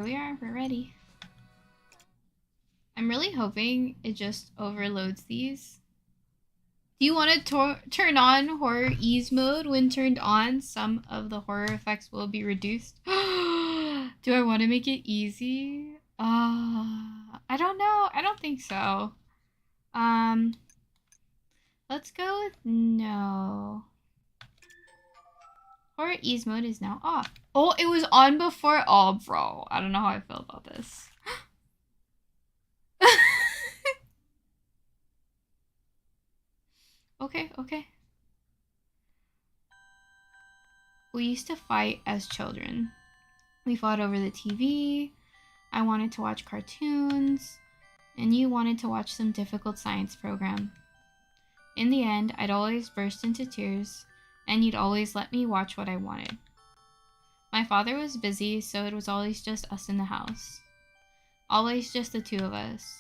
we are. We're ready. I'm really hoping it just overloads these. Do you want to turn on horror ease mode? When turned on, some of the horror effects will be reduced. Do I want to make it easy? I don't know. I don't think so. Let's go with no. Horror ease mode is now off. Oh, it was on before. Oh, bro. I don't know how I feel about this. Okay, okay. We used to fight as children. We fought over the TV. I wanted to watch cartoons, and you wanted to watch some difficult science program. In the end, I'd always burst into tears, and you'd always let me watch what I wanted. My father was busy, so it was always just us in the house. Always just the two of us.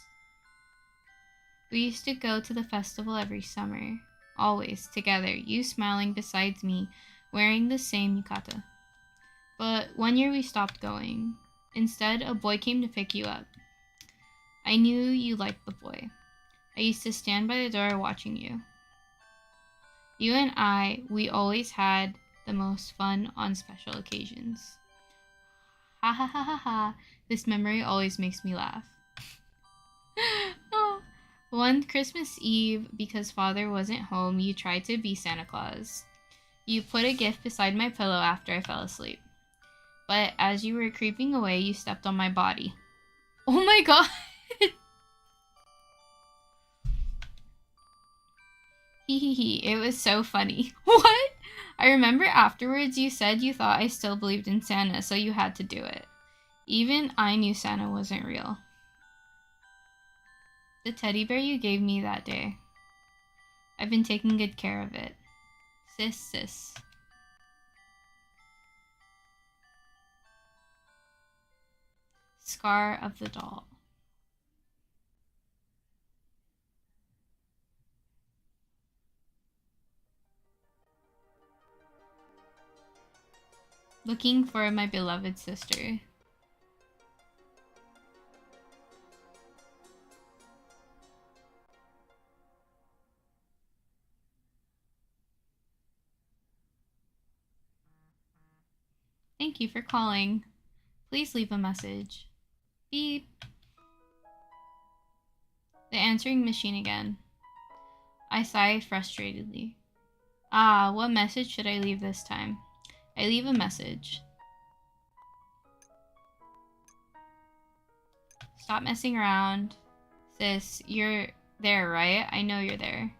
We used to go to the festival every summer. Always together, you smiling beside me, wearing the same yukata. But one year we stopped going. Instead, a boy came to pick you up. I knew you liked the boy. I used to stand by the door watching you. You and we always had the most fun on special occasions. Ha ha ha ha ha. This memory always makes me laugh. Oh. One Christmas Eve, because father wasn't home, you tried to be Santa Claus. You put a gift beside my pillow after I fell asleep. But as you were creeping away, you stepped on my body. Oh my god! Hehehe, it was so funny. What? I remember afterwards you said you thought I still believed in Santa, so you had to do it. Even I knew Santa wasn't real. The teddy bear you gave me that day. I've been taking good care of it. Sis. Scar of the doll. Looking for my beloved sister. Thank you for calling. Please leave a message. Beep. The answering machine again. I sigh frustratedly. What message should I leave this time? I leave a message. Stop messing around. Sis, you're there, right? I know you're there.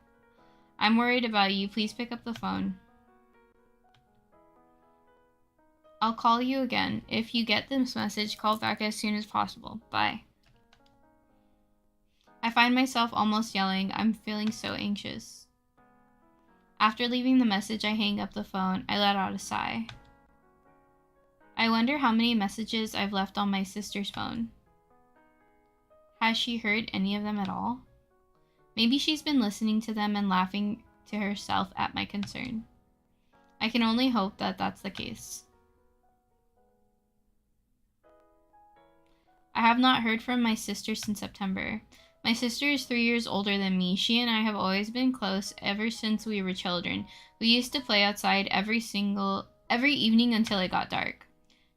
I'm worried about you. Please pick up the phone. I'll call you again. If you get this message, call back as soon as possible. Bye. I find myself almost yelling. I'm feeling so anxious. After leaving the message, I hang up the phone. I let out a sigh. I wonder how many messages I've left on my sister's phone. Has she heard any of them at all? Maybe she's been listening to them and laughing to herself at my concern. I can only hope that that's the case. I have not heard from my sister since September. My sister is 3 years older than me. She and I have always been close ever since we were children. We used to play outside every evening until it got dark.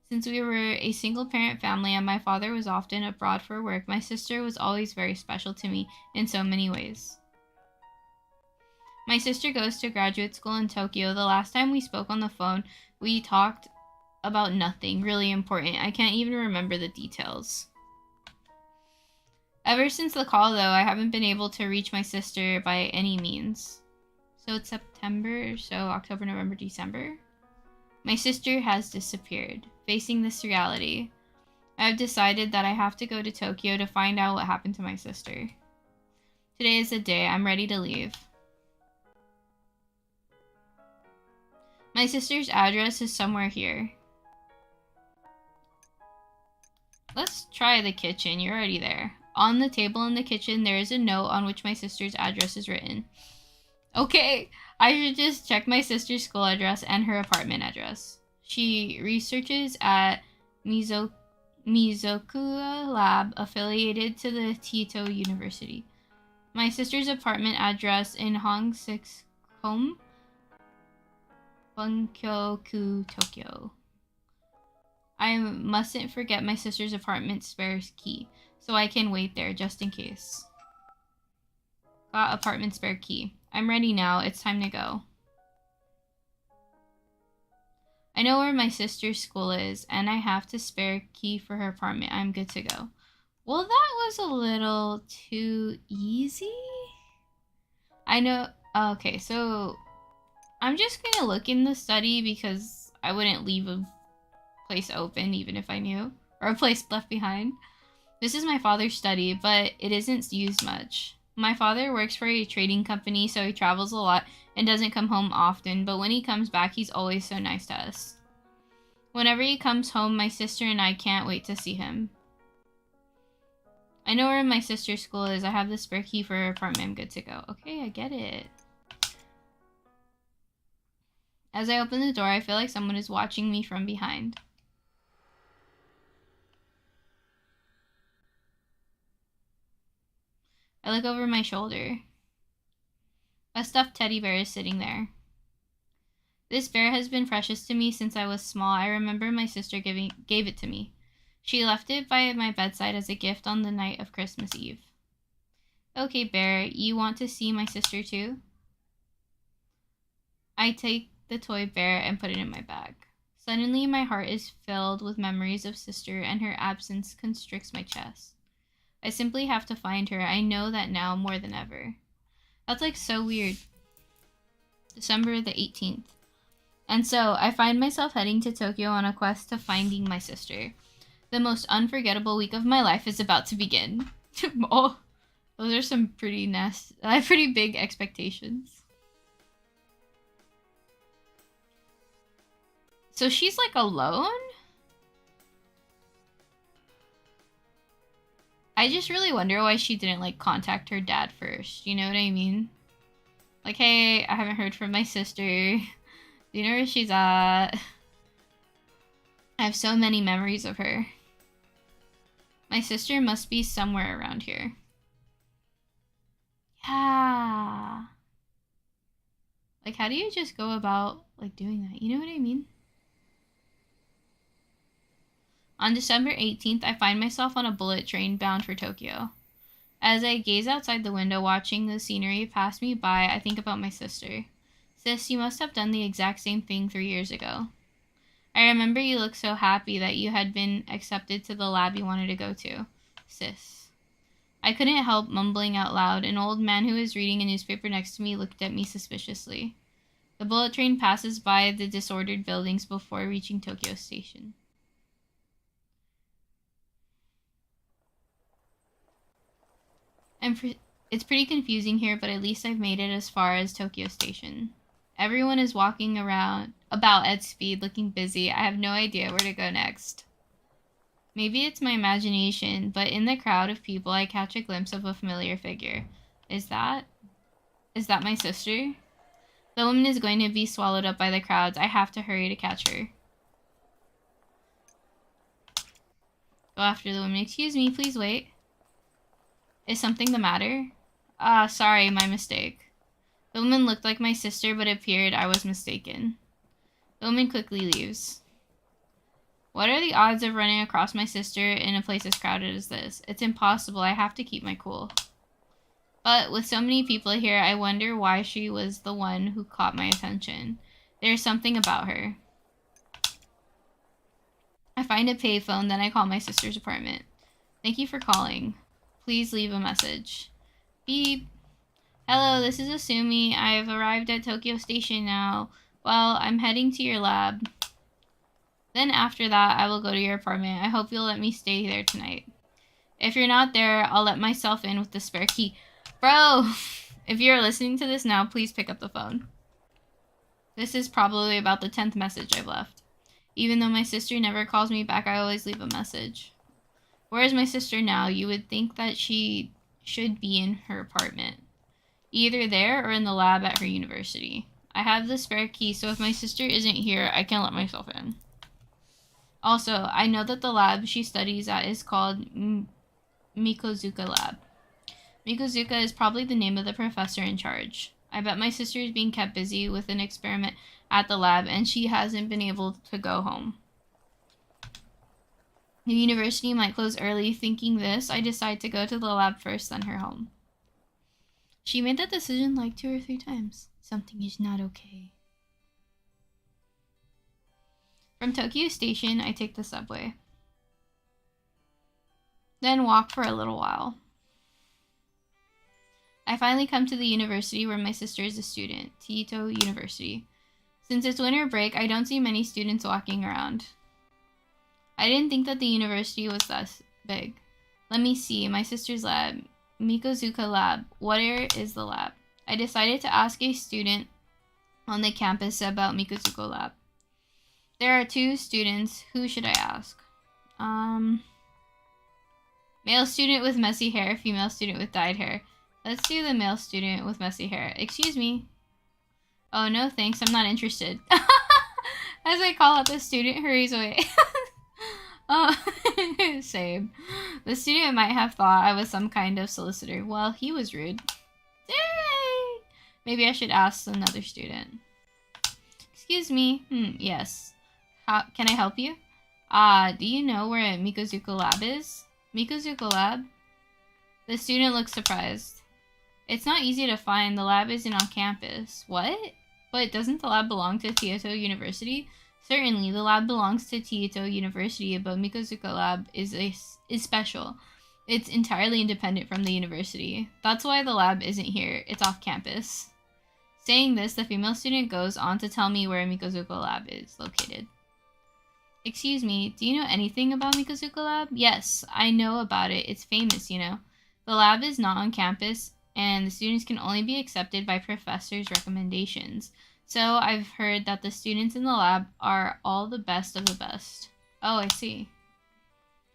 Since we were a single-parent family and my father was often abroad for work, my sister was always very special to me in so many ways. My sister goes to graduate school in Tokyo. The last time we spoke on the phone, we talked about nothing really important. I can't even remember the details. Ever since the call, though, I haven't been able to reach my sister by any means. So it's September, so October, November, December. My sister has disappeared. Facing this reality, I have decided that I have to go to Tokyo to find out what happened to my sister. Today is the day. I'm ready to leave. My sister's address is somewhere here. Let's try the kitchen. You're already there. On the table in the kitchen, there is a note on which my sister's address is written. Okay, I should just check my sister's school address and her apartment address. She researches at Mizoku Lab affiliated to the Tito University. My sister's apartment address in Hong-six-kom, Bunkyo-ku, Tokyo. I mustn't forget my sister's apartment spare key, so I can wait there just in case. Got apartment spare key. I'm ready now. It's time to go. I know where my sister's school is, and I have the spare key for her apartment. I'm good to go. Well, that was a little too easy. I know. Okay, so I'm just gonna look in the study because I wouldn't leave a place open even if I knew, or a place left behind. This is my father's study, but it isn't used much. My father works for a trading company, so he travels a lot and doesn't come home often, but when he comes back, he's always so nice to us. Whenever he comes home, my sister and I can't wait to see him. I know where my sister's school is. I have the spare key for her apartment. I'm good to go. Okay, I get it. As I open the door, I feel like someone is watching me from behind. I look over my shoulder. A stuffed teddy bear is sitting there. This bear has been precious to me since I was small. I remember my sister gave it to me. She left it by my bedside as a gift on the night of Christmas Eve. Okay, bear, you want to see my sister too? I take the toy bear and put it in my bag. Suddenly, my heart is filled with memories of sister, and her absence constricts my chest. I simply have to find her. I know that now more than ever. That's like so weird. December the 18th. And so, I find myself heading to Tokyo on a quest to finding my sister. The most unforgettable week of my life is about to begin. Oh, those are some pretty pretty big expectations. So she's like alone? I just really wonder why she didn't like contact her dad first. You know what I mean? Like, hey, I haven't heard from my sister. Do you know where she's at? I have so many memories of her. My sister must be somewhere around here. Yeah. Like, how do you just go about, like, doing that? You know what I mean? On December 18th, I find myself on a bullet train bound for Tokyo. As I gaze outside the window watching the scenery pass me by, I think about my sister. Sis, you must have done the exact same thing 3 years ago. I remember you looked so happy that you had been accepted to the lab you wanted to go to. Sis. I couldn't help mumbling out loud. An old man who was reading a newspaper next to me looked at me suspiciously. The bullet train passes by the disordered buildings before reaching Tokyo Station. It's pretty confusing here, but at least I've made it as far as Tokyo Station. Everyone is walking about at speed, looking busy. I have no idea where to go next. Maybe it's my imagination, but in the crowd of people, I catch a glimpse of a familiar figure. Is that my sister? The woman is going to be swallowed up by the crowds. I have to hurry to catch her. Go after the woman. Excuse me, please wait. Is something the matter? Sorry, my mistake. The woman looked like my sister, but it appeared I was mistaken. The woman quickly leaves. What are the odds of running across my sister in a place as crowded as this? It's impossible. I have to keep my cool. But with so many people here, I wonder why she was the one who caught my attention. There's something about her. I find a payphone, then I call my sister's apartment. Thank you for calling. Please leave a message. Beep. Hello, this is Asumi. I have arrived at Tokyo Station now. Well, I'm heading to your lab. Then after that, I will go to your apartment. I hope you'll let me stay there tonight. If you're not there, I'll let myself in with the spare key. Bro, if you're listening to this now, please pick up the phone. This is probably about the 10th message I've left. Even though my sister never calls me back, I always leave a message. Where is my sister now? You would think that she should be in her apartment. Either there or in the lab at her university. I have the spare key, so if my sister isn't here, I can let myself in. Also, I know that the lab she studies at is called Mikozuka Lab. Mikozuka is probably the name of the professor in charge. I bet my sister is being kept busy with an experiment at the lab and she hasn't been able to go home. The university might close early. Thinking this, I decide to go to the lab first, then her home. She made that decision like 2 or 3 times. Something is not okay. From Tokyo Station, I take the subway. Then walk for a little while. I finally come to the university where my sister is a student, Tieto University. Since it's winter break, I don't see many students walking around. I didn't think that the university was that big. Let me see, my sister's lab, Mikozuka Lab. Where is the lab? I decided to ask a student on the campus about Mikozuka Lab. There are 2 students. Who should I ask? Male student with messy hair, female student with dyed hair. Let's do the male student with messy hair. Excuse me. Oh, no thanks, I'm not interested. As I call out, the student hurries away. Oh, same. The student might have thought I was some kind of solicitor. Well, he was rude. Yay! Maybe I should ask another student. Excuse me. Yes. How can I help you? Do you know where Mikozuka Lab is? Mikozuka Lab? The student looks surprised. It's not easy to find. The lab isn't on campus. What? But doesn't the lab belong to Tieto University? Certainly, the lab belongs to Tieto University, but Mikozuka Lab is special. It's entirely independent from the university. That's why the lab isn't here. It's off campus. Saying this, the female student goes on to tell me where Mikozuka Lab is located. Excuse me, do you know anything about Mikozuka Lab? Yes, I know about it. It's famous, you know. The lab is not on campus, and the students can only be accepted by professors' recommendations. So I've heard that the students in the lab are all the best of the best. Oh, I see.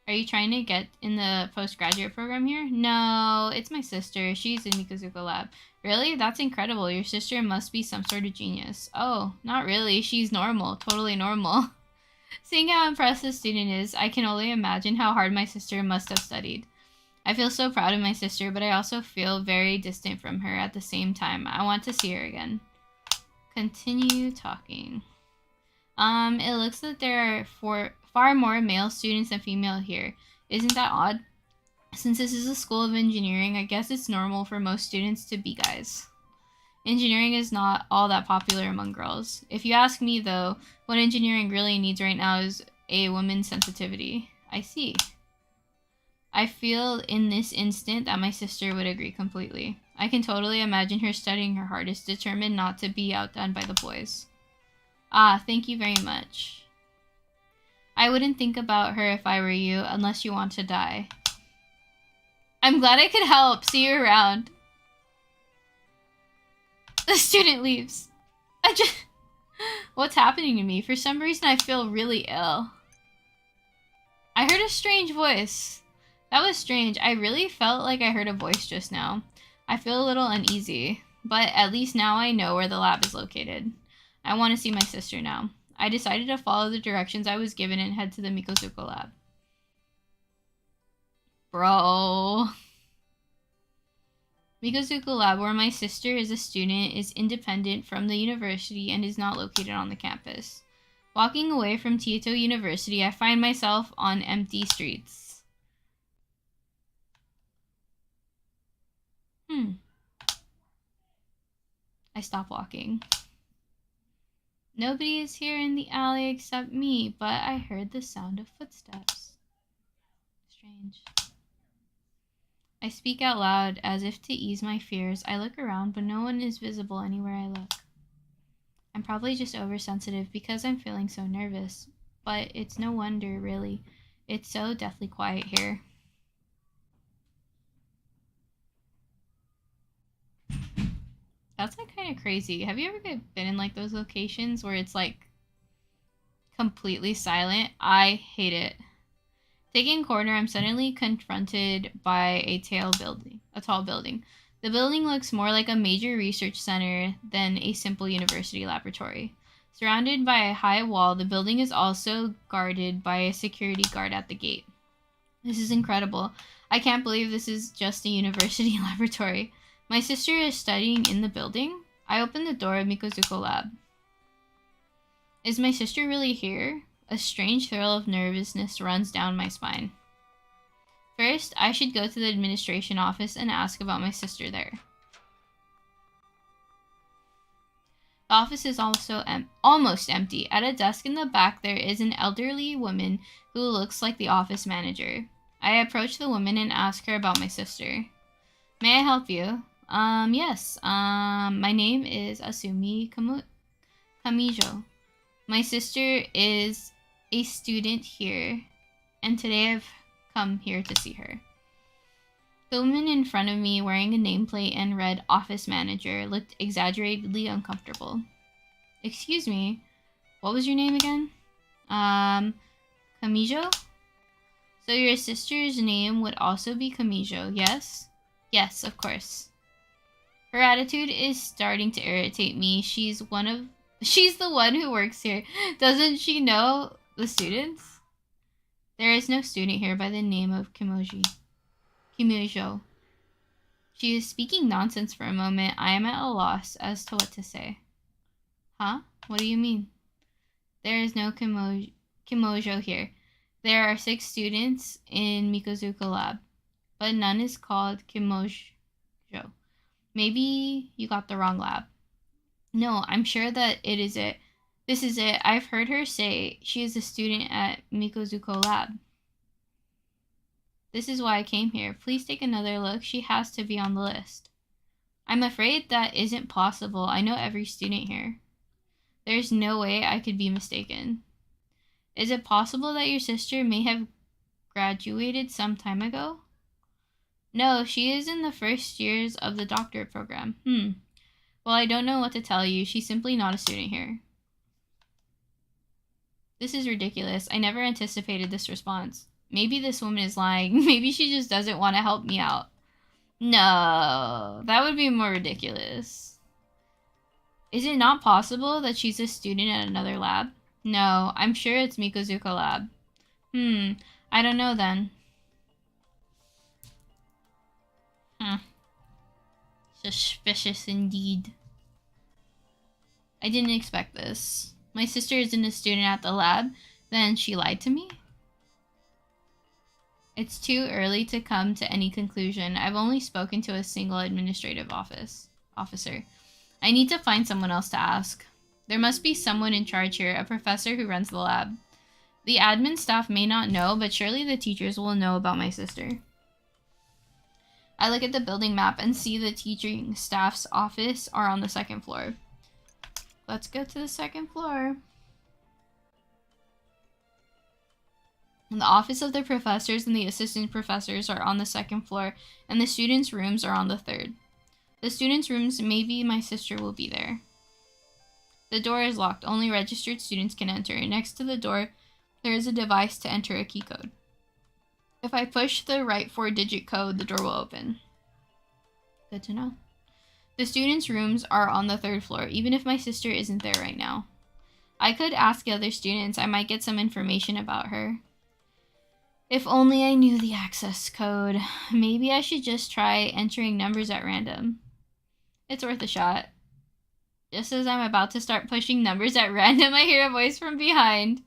Are you trying to get in the postgraduate program here? No, it's my sister. She's in Mikozuka Lab. Really? That's incredible. Your sister must be some sort of genius. Oh, not really. She's normal. Totally normal. Seeing how impressed the student is, I can only imagine how hard my sister must have studied. I feel so proud of my sister, but I also feel very distant from her at the same time. I want to see her again. Continue talking. It looks like there are far more male students than female here. Isn't that odd? Since this is a school of engineering, I guess it's normal for most students to be guys. Engineering is not all that popular among girls. If you ask me, though, what engineering really needs right now is a woman's sensitivity. I see. I feel in this instant that my sister would agree completely. I can totally imagine her studying her hardest, determined not to be outdone by the boys. Ah, thank you very much. I wouldn't think about her if I were you, unless you want to die. I'm glad I could help. See you around. The student leaves. What's happening to me? For some reason, I feel really ill. I heard a strange voice. That was strange. I really felt like I heard a voice just now. I feel a little uneasy, but at least now I know where the lab is located. I want to see my sister now. I decided to follow the directions I was given and head to the Mikozuka Lab. Bro. Mikozuka Lab, where my sister is a student, is independent from the university and is not located on the campus. Walking away from Tieto University, I find myself on empty streets. I stop walking. Nobody is here in the alley except me, but I heard the sound of footsteps. Strange. I speak out loud as if to ease my fears. I look around, but no one is visible anywhere I look. I'm probably just oversensitive because I'm feeling so nervous, but it's no wonder, really. It's so deathly quiet here. That's like kind of crazy. Have you ever been in like those locations where it's like completely silent? I hate it. Taking a corner, I'm suddenly confronted by a tall building. The building looks more like a major research center than a simple university laboratory. Surrounded by a high wall, the building is also guarded by a security guard at the gate. This is incredible. I can't believe this is just a university laboratory. My sister is studying in the building. I open the door of Mikozuko Lab. Is my sister really here? A strange thrill of nervousness runs down my spine. First, I should go to the administration office and ask about my sister there. The office is also almost empty. At a desk in the back, there is an elderly woman who looks like the office manager. I approach the woman and ask her about my sister. May I help you? Yes. My name is Asumi Kamijo. My sister is a student here, and today I've come here to see her. The woman in front of me, wearing a nameplate and read office manager, looked exaggeratedly uncomfortable. Excuse me, what was your name again? Kamijo? So your sister's name would also be Kamijo, yes? Yes, of course. Her attitude is starting to irritate me. She's the one who works here. Doesn't she know the students? There is no student here by the name of Kimijo. She is speaking nonsense for a moment. I am at a loss as to what to say. Huh? What do you mean? There is no Kimijo here. There are 6 students in Mikozuko Lab, but none is called Kimijo. Maybe you got the wrong lab. No, I'm sure that it is it. This is it. I've heard her say she is a student at Mikozuko Lab. This is why I came here. Please take another look. She has to be on the list. I'm afraid that isn't possible. I know every student here. There's no way I could be mistaken. Is it possible that your sister may have graduated some time ago? No, she is in the first years of the doctorate program. Well, I don't know what to tell you. She's simply not a student here. This is ridiculous. I never anticipated this response. Maybe this woman is lying. Maybe she just doesn't want to help me out. No, that would be more ridiculous. Is it not possible that she's a student at another lab? No, I'm sure it's Mikozuko Lab. I don't know then. Suspicious indeed. I didn't expect this. My sister isn't a student at the lab, then she lied to me? It's too early to come to any conclusion. I've only spoken to a single administrative officer. I need to find someone else to ask. There must be someone in charge here, a professor who runs the lab. The admin staff may not know, but surely the teachers will know about my sister. I look at the building map and see the teaching staff's office are on the 2nd floor. Let's go to the 2nd floor. The office of the professors and the assistant professors are on the 2nd floor, and the students' rooms are on the 3rd. The students' rooms, maybe my sister will be there. The door is locked. Only registered students can enter. Next to the door, there is a device to enter a key code. If I push the right 4-digit code, the door will open. Good to know. The students' rooms are on the 3rd floor, even if my sister isn't there right now. I could ask the other students. I might get some information about her. If only I knew the access code. Maybe I should just try entering numbers at random. It's worth a shot. Just as I'm about to start pushing numbers at random, I hear a voice from behind.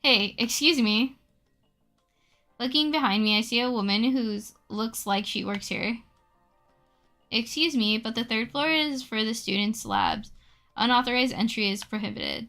Hey, excuse me. Looking behind me, I see a woman who looks like she works here. Excuse me, but the 3rd floor is for the students' labs. Unauthorized entry is prohibited.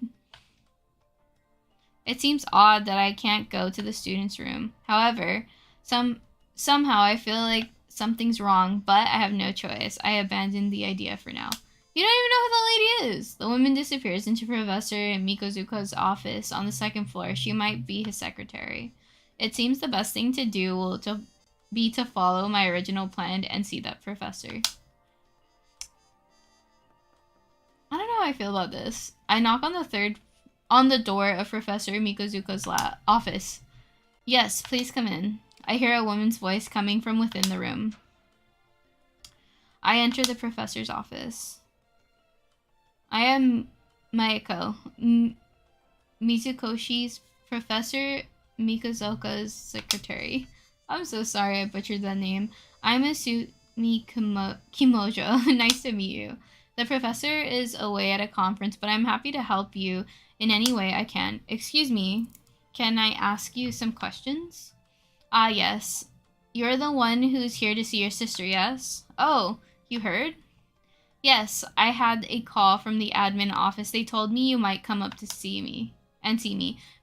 It seems odd that I can't go to the students' room. However, somehow I feel like something's wrong, but I have no choice. I abandon the idea for now. You don't even know who the lady is! The woman disappears into Professor Mikozuko's office on the 2nd floor. She might be his secretary. It seems the best thing to do will be to follow my original plan and see that professor. I don't know how I feel about this. I knock on the door of Professor Mikozuko's office. Yes, please come in. I hear a woman's voice coming from within the room. I enter the professor's office. I am Mayako. Mizukoshi's Professor Mikazuka's secretary. I'm so sorry I butchered that name. I'm Asumi Kimojo. Nice to meet you. The professor is away at a conference, but I'm happy to help you in any way I can. Excuse me, can I ask you some questions? Ah, yes. You're the one who's here to see your sister, yes? Oh, you heard? Yes, I had a call from the admin office. They told me you might come up to see me.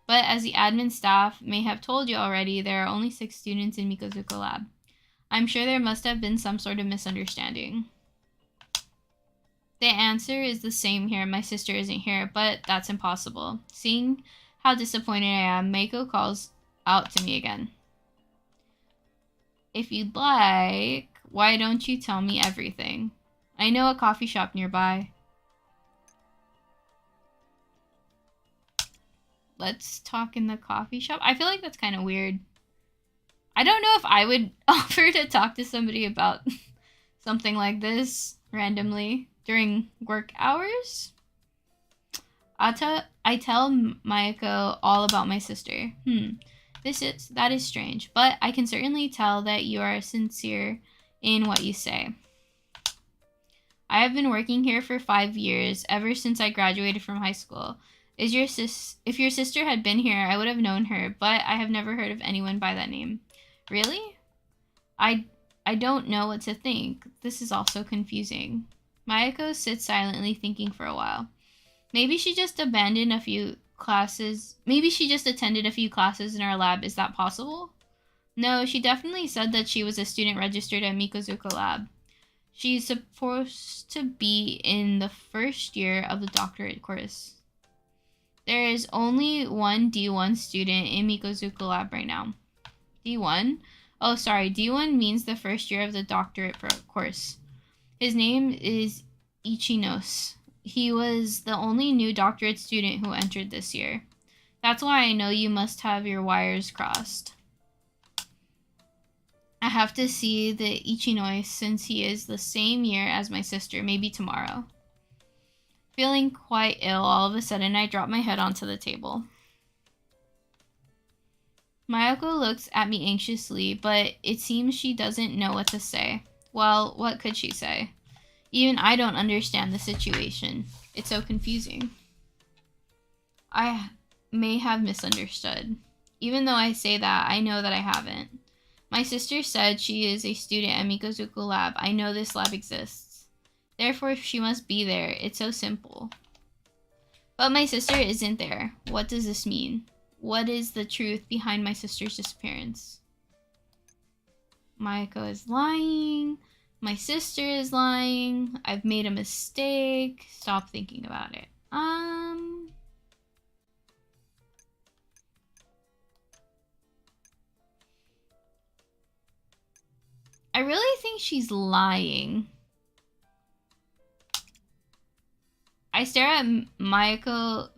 But as the admin staff may have told you already, there are only 6 students in Mikozuka Lab. I'm sure there must have been some sort of misunderstanding. The answer is the same here. My sister isn't here, but that's impossible. Seeing how disappointed I am, Mako calls out to me again. If you'd like, why don't you tell me everything? I know a coffee shop nearby. Let's talk in the coffee shop. I feel like that's kind of weird. I don't know if I would offer to talk to somebody about something like this randomly during work hours. I tell Mayako all about my sister. That is strange, but I can certainly tell that you are sincere in what you say. I have been working here for 5 years, ever since I graduated from high school. If your sister had been here, I would have known her, but I have never heard of anyone by that name. Really? I don't know what to think. This is all so confusing. Mayako sits silently thinking for a while. Maybe she just abandoned a few classes. Maybe she just attended a few classes in our lab. Is that possible? No, she definitely said that she was a student registered at Mikozuka Lab. She's supposed to be in the first year of the doctorate course. There is only one D1 student in Mikozuka Lab right now. D1? Oh, sorry. D1 means the first year of the doctorate course. His name is Ichinos. He was the only new doctorate student who entered this year. That's why I know you must have your wires crossed. I have to see the Ichinoi since he is the same year as my sister, maybe tomorrow. Feeling quite ill, all of a sudden I drop my head onto the table. Mayako looks at me anxiously, but it seems she doesn't know what to say. Well, what could she say? Even I don't understand the situation. It's so confusing. I may have misunderstood. Even though I say that, I know that I haven't. My sister said she is a student at Mikozuka Lab. I know this lab exists. Therefore, she must be there. It's so simple. But my sister isn't there. What does this mean? What is the truth behind my sister's disappearance? Mayako is lying. My sister is lying. I've made a mistake. Stop thinking about it. I really think she's lying. I stare at Mayako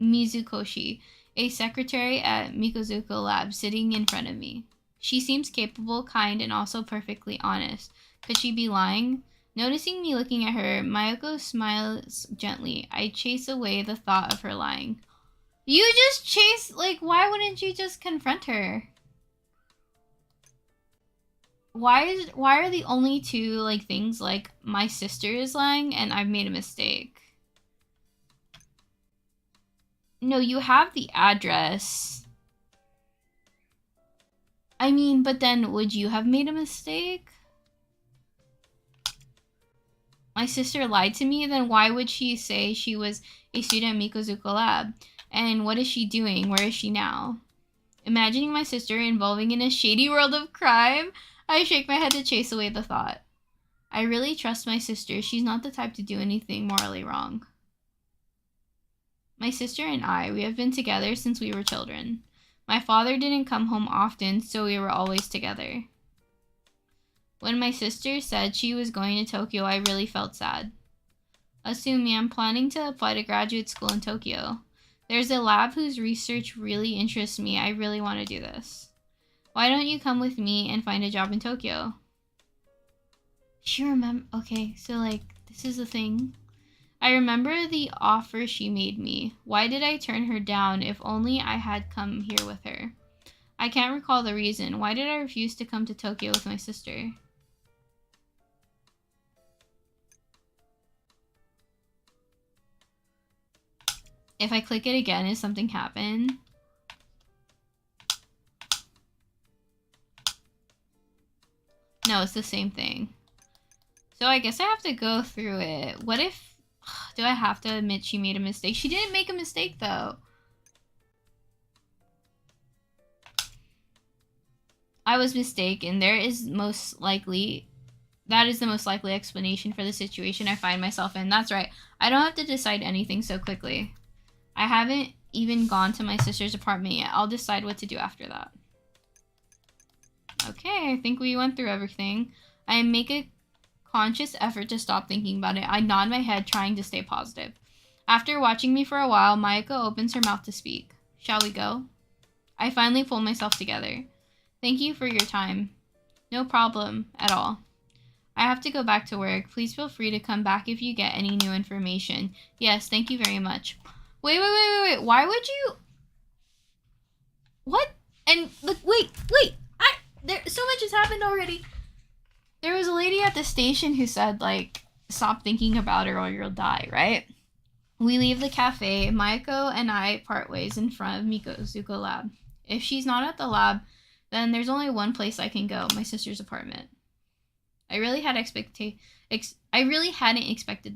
Mizukoshi, a secretary at Mikozuka Lab, sitting in front of me. She seems capable, kind, and also perfectly honest. Could she be lying? Noticing me looking at her, Mayako smiles gently. I chase away the thought of her lying. You just chase, like, why wouldn't you just confront her? Why are the only two, like, things, like, my sister is lying and I've made a mistake? No, you have the address. I mean, but then would you have made a mistake? My sister lied to me, then why would she say she was a student at Mikozuka Lab? And what is she doing? Where is she now? Imagining my sister involving in a shady world of crime, I shake my head to chase away the thought. I really trust my sister. She's not the type to do anything morally wrong. My sister and I, we have been together since we were children. My father didn't come home often, so we were always together. When my sister said she was going to Tokyo, I really felt sad. Asumi, I'm planning to apply to graduate school in Tokyo. There's a lab whose research really interests me. I really want to do this. Why don't you come with me and find a job in Tokyo? She remember. Okay, so like, this is the thing. I remember the offer she made me. Why did I turn her down? If only I had come here with her. I can't recall the reason. Why did I refuse to come to Tokyo with my sister? If I click it again, is something happen? No, it's the same thing. So I guess I have to go through it. What if... Do I have to admit she made a mistake? She didn't make a mistake, though. I was mistaken. That is the most likely explanation for the situation I find myself in. That's right. I don't have to decide anything so quickly. I haven't even gone to my sister's apartment yet. I'll decide what to do after that. Okay, I think we went through everything. I make a conscious effort to stop thinking about it. I nod my head, trying to stay positive. After watching me for a while, Mayuko opens her mouth to speak. Shall we go? I finally pull myself together. Thank you for your time. No problem at all. I have to go back to work. Please feel free to come back if you get any new information. Yes, thank you very much. Wait. Why would you... What? And, look, wait. So much has happened already. There was a lady at the station who said, like, stop thinking about her or you'll die, right? We leave the cafe. Mayuko and I part ways in front of Mikozuka Lab. If she's not at the lab, then there's only one place I can go, my sister's apartment. I really hadn't expected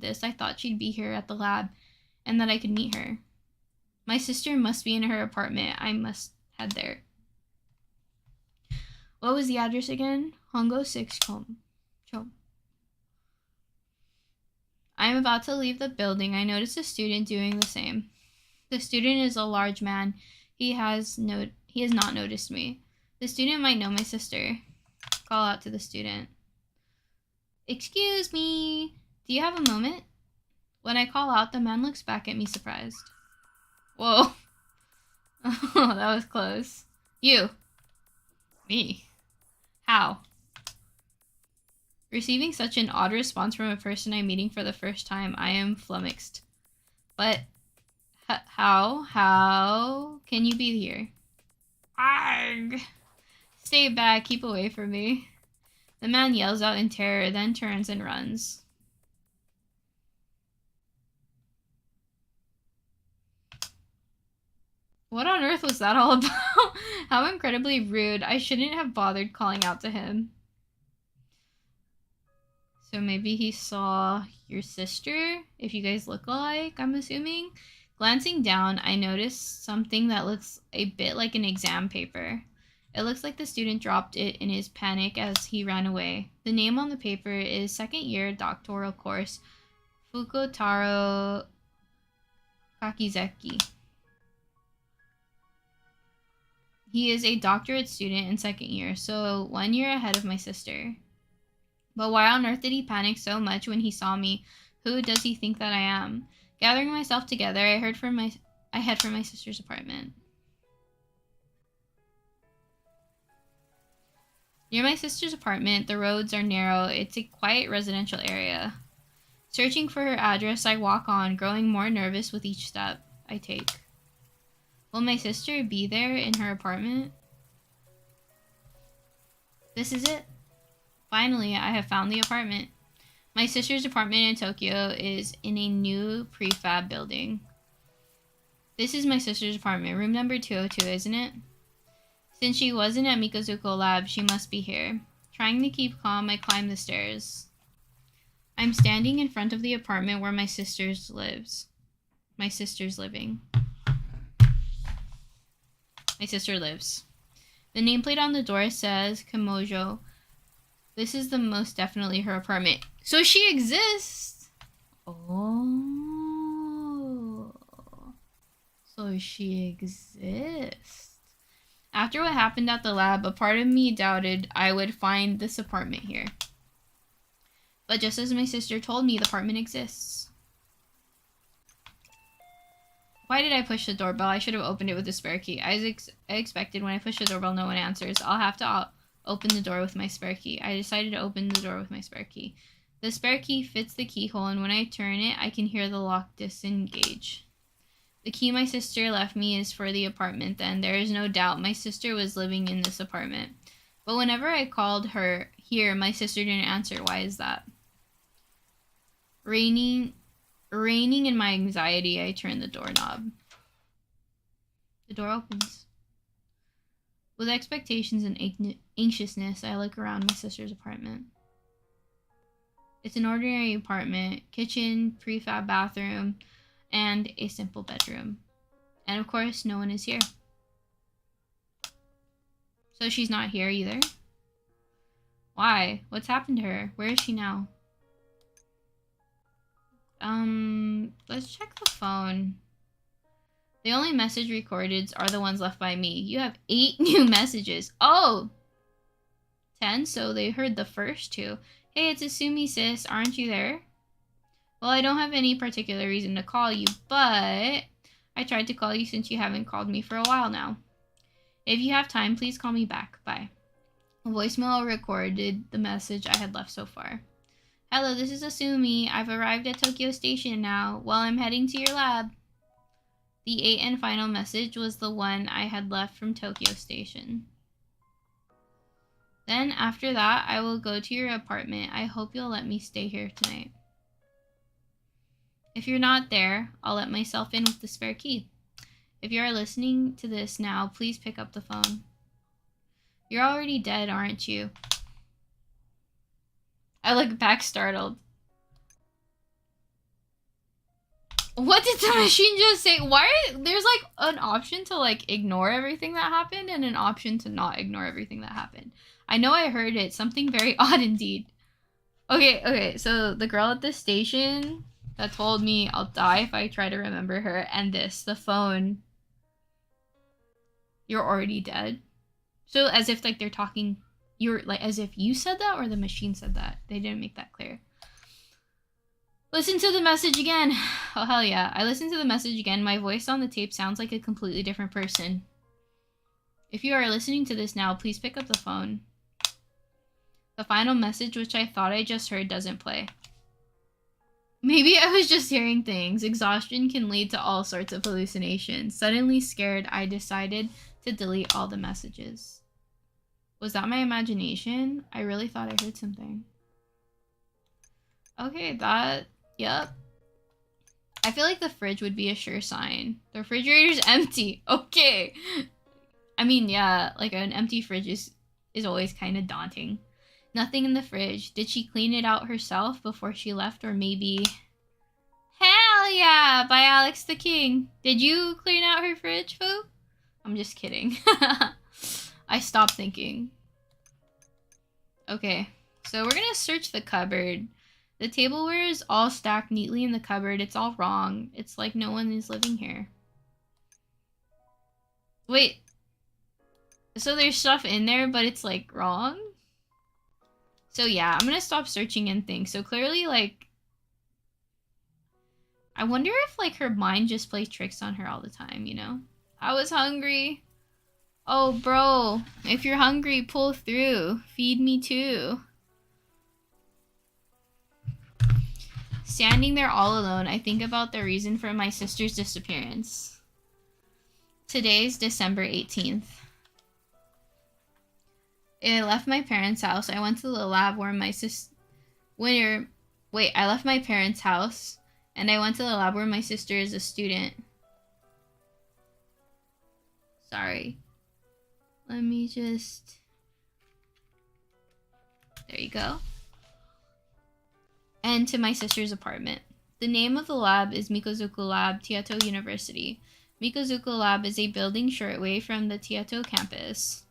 this. I thought she'd be here at the lab and that I could meet her. My sister must be in her apartment. I must head there. What was the address again? Hongo 6 Chom. I am about to leave the building. I notice a student doing the same. The student is a large man. He has not noticed me. The student might know my sister. Call out to the student. Excuse me. Do you have a moment? When I call out, the man looks back at me surprised. Whoa. Oh, that was close. You. Me. How? Receiving such an odd response from a person I'm meeting for the first time, I am flummoxed. But how can you be here? Arg! Stay back, keep away from me. The man yells out in terror, then turns and runs. What on earth was that all about? How incredibly rude. I shouldn't have bothered calling out to him. So maybe he saw your sister, if you guys look alike, I'm assuming. Glancing down, I noticed something that looks a bit like an exam paper. It looks like the student dropped it in his panic as he ran away. The name on the paper is second year doctoral course, Fukutaro Kakizeki. He is a doctorate student in second year, so 1 year ahead of my sister. But why on earth did he panic so much when he saw me? Who does he think that I am? Gathering myself together, I head for my sister's apartment. Near my sister's apartment, the roads are narrow. It's a quiet residential area. Searching for her address, I walk on, growing more nervous with each step I take. Will my sister be there in her apartment? This is it. Finally, I have found the apartment. My sister's apartment in Tokyo is in a new prefab building. This is my sister's apartment, room number 202, isn't it? Since she wasn't at Mikozuka Lab, she must be here. Trying to keep calm, I climb the stairs. I'm standing in front of the apartment where my sister lives. My sister's living. My sister lives. The nameplate on the door says Kimojo. This is the most definitely her apartment. So she exists! Oh. So she exists. After what happened at the lab, a part of me doubted I would find this apartment here. But just as my sister told me, the apartment exists. Why did I push the doorbell? I should have opened it with a spare key. I expected when I push the doorbell, no one answers. I'll have to open the door with my spare key. I decided to open the door with my spare key. The spare key fits the keyhole, and when I turn it, I can hear the lock disengage. The key my sister left me is for the apartment then. There is no doubt my sister was living in this apartment. But whenever I called her here, my sister didn't answer. Why is that? Raining in my anxiety, I turn the doorknob. The door opens. With expectations and anxiousness, I look around my sister's apartment. It's an ordinary apartment, kitchen, prefab bathroom, and a simple bedroom. And of course, no one is here. So she's not here either? Why? What's happened to her? Where is she now? Let's check the phone. The only message recorded are the ones left by me. You have 8 new messages. Oh! 10, so they heard the first 2. Hey, it's Asumi, sis. Aren't you there? Well, I don't have any particular reason to call you, but I tried to call you since you haven't called me for a while now. If you have time, please call me back. Bye. A voicemail recorded the message I had left so far. Hello, this is Asumi. I've arrived at Tokyo Station now. Well, I'm heading to your lab. The 8th and final message was the one I had left from Tokyo Station. Then, after that, I will go to your apartment. I hope you'll let me stay here tonight. If you're not there, I'll let myself in with the spare key. If you are listening to this now, please pick up the phone. You're already dead, aren't you? I look back startled. What did the machine just say? There's like an option to like ignore everything that happened and an option to not ignore everything that happened. I know I heard it. Something very odd indeed. Okay, so the girl at the station that told me I'll die if I try to remember her, and the phone. You're already dead. So as if like they're talking, you're like as if you said that or the machine said that. They didn't make that clear. Listen to the message again. Oh, hell yeah. I listened to the message again. My voice on the tape sounds like a completely different person. If you are listening to this now, please pick up the phone. The final message, which I thought I just heard, doesn't play. Maybe I was just hearing things. Exhaustion can lead to all sorts of hallucinations. Suddenly scared, I decided to delete all the messages. Was that my imagination? I really thought I heard something. Okay, yep. I feel like the fridge would be a sure sign. The refrigerator's empty. Okay. I mean, yeah, like an empty fridge is always kind of daunting. Nothing in the fridge. Did she clean it out herself before she left, or maybe... Hell yeah! By Alex the King. Did you clean out her fridge, Foo? I'm just kidding. I stopped thinking. Okay, so we're gonna search the cupboard. The tableware is all stacked neatly in the cupboard. It's all wrong. It's like no one is living here. Wait. So there's stuff in there, but it's like wrong? So yeah, I'm gonna stop searching and think. So clearly, like... I wonder if, like, her mind just plays tricks on her all the time, you know? I was hungry. Oh, bro. If you're hungry, pull through. Feed me too. Standing there all alone, I think about the reason for my sister's disappearance. Today's December 18th. I left my parents' house. I went to the lab where my I left my parents' house and I went to the lab where my sister is a student. Sorry. Let me just... There you go. And to my sister's apartment. The name of the lab is Mikozuku Lab, Tieto University. Mikozuku Lab is a building shortway from the Tieto campus.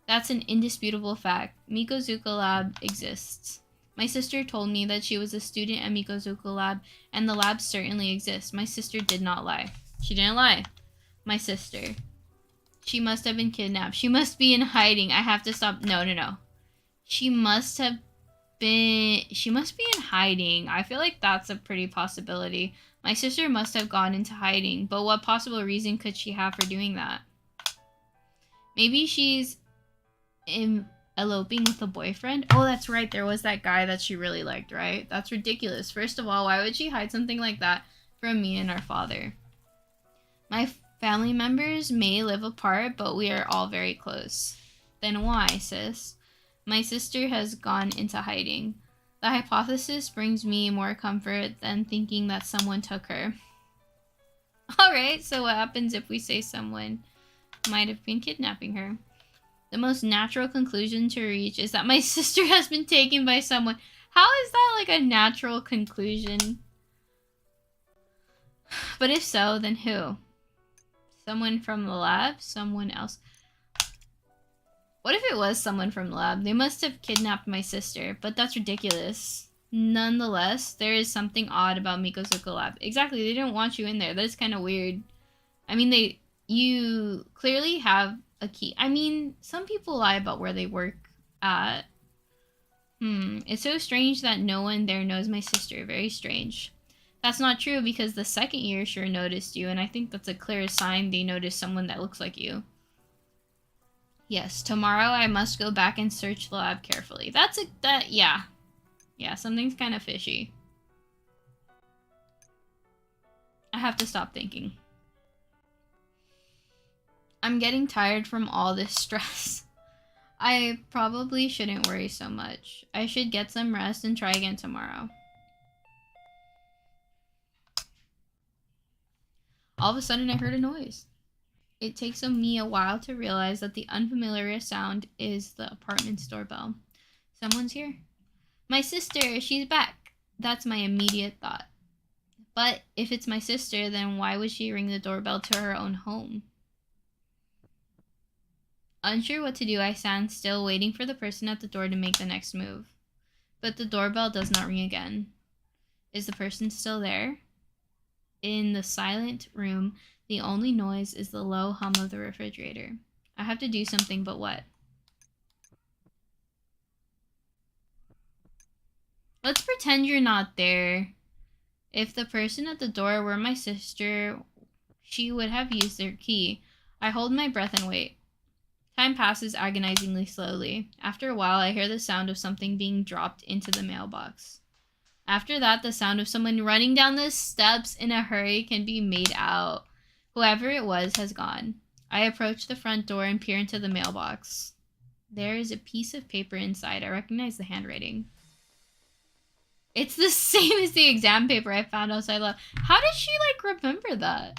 That's an indisputable fact. Mikozuku Lab exists. My sister told me that she was a student at Mikozuku Lab, and the lab certainly exists. My sister did not lie. She didn't lie. My sister. She must have been kidnapped. She must be in hiding. I have to stop. No. She must be in hiding. I feel like that's a pretty possibility. My sister must have gone into hiding, but what possible reason could she have for doing that? Maybe she's eloping with a boyfriend? Oh, that's right. There was that guy that she really liked, right? That's ridiculous. First of all, why would she hide something like that from me and our father? My family members may live apart, but we are all very close. Then why, sis? My sister has gone into hiding. The hypothesis brings me more comfort than thinking that someone took her. Alright, so what happens if we say someone might have been kidnapping her? The most natural conclusion to reach is that my sister has been taken by someone. How is that like a natural conclusion? But if so, then who? Someone from the lab? Someone else? What if it was someone from the lab? They must have kidnapped my sister, but that's ridiculous. Nonetheless, there is something odd about Mikozuka Lab. Exactly, they didn't want you in there. That's kind of weird. I mean, you clearly have a key. I mean, some people lie about where they work at. It's so strange that no one there knows my sister. Very strange. That's not true because the second year sure noticed you, and I think that's a clear sign they noticed someone that looks like you. Yes, tomorrow I must go back and search the lab carefully. Yeah. Yeah, something's kind of fishy. I have to stop thinking. I'm getting tired from all this stress. I probably shouldn't worry so much. I should get some rest and try again tomorrow. All of a sudden I heard a noise. It takes me a while to realize that the unfamiliar sound is the apartment's doorbell. Someone's here. My sister, she's back. That's my immediate thought. But if it's my sister, then why would she ring the doorbell to her own home? Unsure what to do, I stand still waiting for the person at the door to make the next move. But the doorbell does not ring again. Is the person still there? In the silent room, the only noise is the low hum of the refrigerator. I have to do something, but what? Let's pretend you're not there. If the person at the door were my sister, she would have used their key. I hold my breath and wait. Time passes agonizingly slowly. After a while, I hear the sound of something being dropped into the mailbox. After that, the sound of someone running down the steps in a hurry can be made out. Whoever it was has gone. I approach the front door and peer into the mailbox. There is a piece of paper inside. I recognize the handwriting. It's the same as the exam paper I found outside lab. How did she, remember that?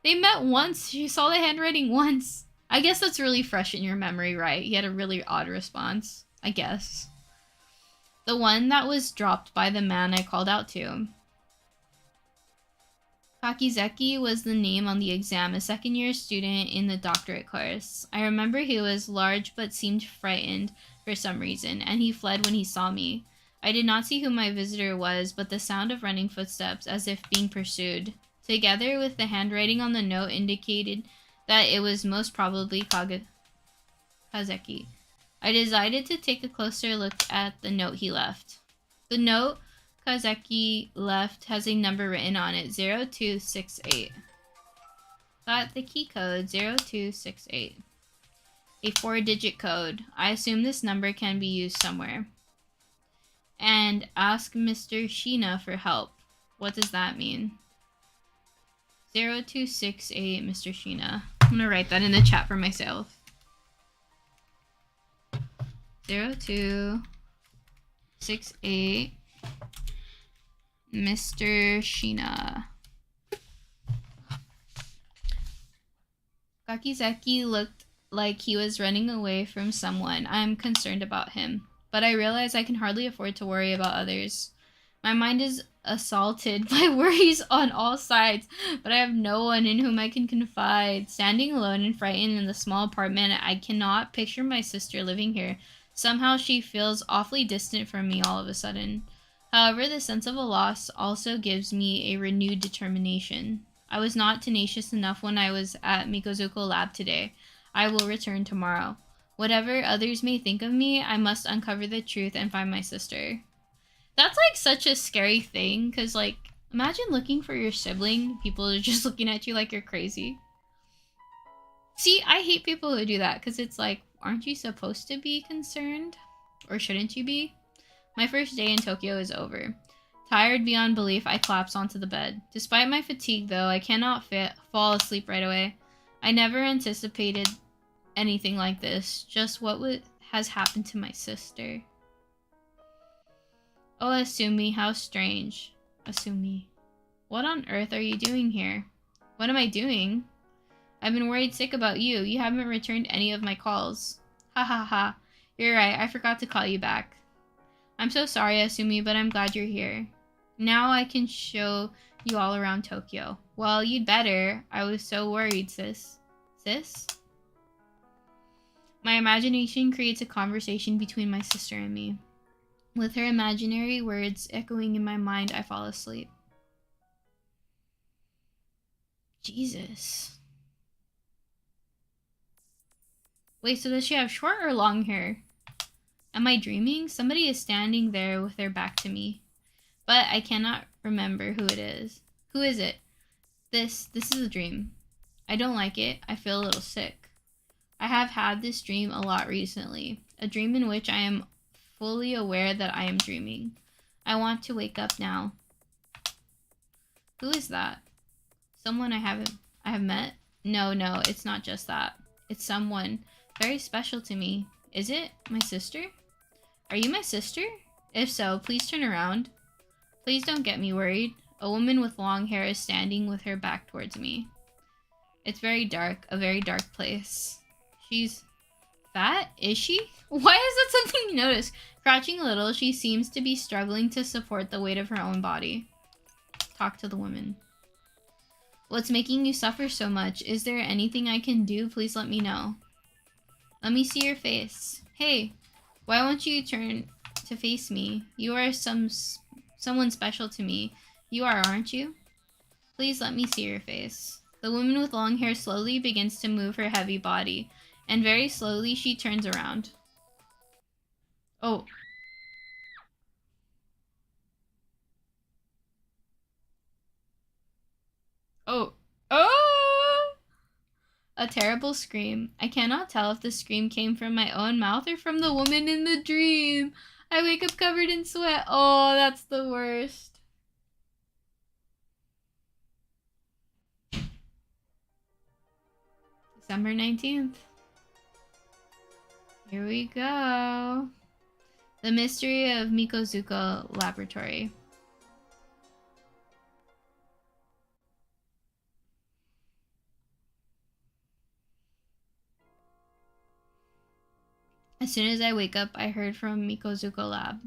They met once. She saw the handwriting once. I guess that's really fresh in your memory, right? He had a really odd response, I guess. The one that was dropped by the man I called out to. Kakizeki was the name on the exam, a second-year student in the doctorate course. I remember he was large but seemed frightened for some reason, and he fled when he saw me. I did not see who my visitor was, but the sound of running footsteps, as if being pursued, together with the handwriting on the note, indicated that it was most probably Kazeki. I decided to take a closer look at the note he left. The note Kazeki left has a number written on it, 0268. Got the key code, 0268. A 4-digit code. I assume this number can be used somewhere. And ask Mr. Shina for help. What does that mean? 0268, Mr. Shina. I'm gonna write that in the chat for myself. 0268, Mr. Shina. Kakizeki looked like he was running away from someone. I'm concerned about him, but I realize I can hardly afford to worry about others. My mind is assaulted by worries on all sides, but I have no one in whom I can confide. Standing alone and frightened in the small apartment, I cannot picture my sister living here. Somehow she feels awfully distant from me all of a sudden. However, the sense of a loss also gives me a renewed determination. I was not tenacious enough when I was at Mikozuka Lab today. I will return tomorrow. Whatever others may think of me, I must uncover the truth and find my sister. That's such a scary thing, because imagine looking for your sibling. People are just looking at you like you're crazy. See, I hate people who do that, because it's aren't you supposed to be concerned? Or shouldn't you be? My first day in Tokyo is over. Tired beyond belief, I collapse onto the bed. Despite my fatigue, though, I cannot fall asleep right away. I never anticipated anything like this. Just what has happened to my sister. Oh, Asumi, how strange. Asumi. What on earth are you doing here? What am I doing? I've been worried sick about you. You haven't returned any of my calls. Ha ha ha. You're right, I forgot to call you back. I'm so sorry, Asumi, but I'm glad you're here. Now I can show you all around Tokyo. Well, you'd better. I was so worried, sis. Sis? My imagination creates a conversation between my sister and me. With her imaginary words echoing in my mind, I fall asleep. Jesus. Wait, so does she have short or long hair? Am I dreaming? Somebody is standing there with their back to me. But I cannot remember who it is. Who is it? This is a dream. I don't like it. I feel a little sick. I have had this dream a lot recently. A dream in which I am fully aware that I am dreaming. I want to wake up now. Who is that? Someone I have met? No, it's not just that. It's someone very special to me. Is it my sister? Are you my sister? If so, please turn around. Please don't get me worried. A woman with long hair is standing with her back towards me. It's very dark, a very dark place. She's fat? Is she? Why is that something you notice? Crouching a little, she seems to be struggling to support the weight of her own body. Talk to the woman. What's making you suffer so much? Is there anything I can do? Please let me know. Let me see your face. Hey, why won't you turn to face me? You are someone special to me. You are, aren't you? Please let me see your face. The woman with long hair slowly begins to move her heavy body, and very slowly she turns around. Oh. Oh. Oh! A terrible scream. I cannot tell if the scream came from my own mouth or from the woman in the dream. I wake up covered in sweat. Oh, that's the worst. December 19th. Here we go. The Mystery of Mikozuka Laboratory. As soon as I wake up, I heard from Mikozuka Lab.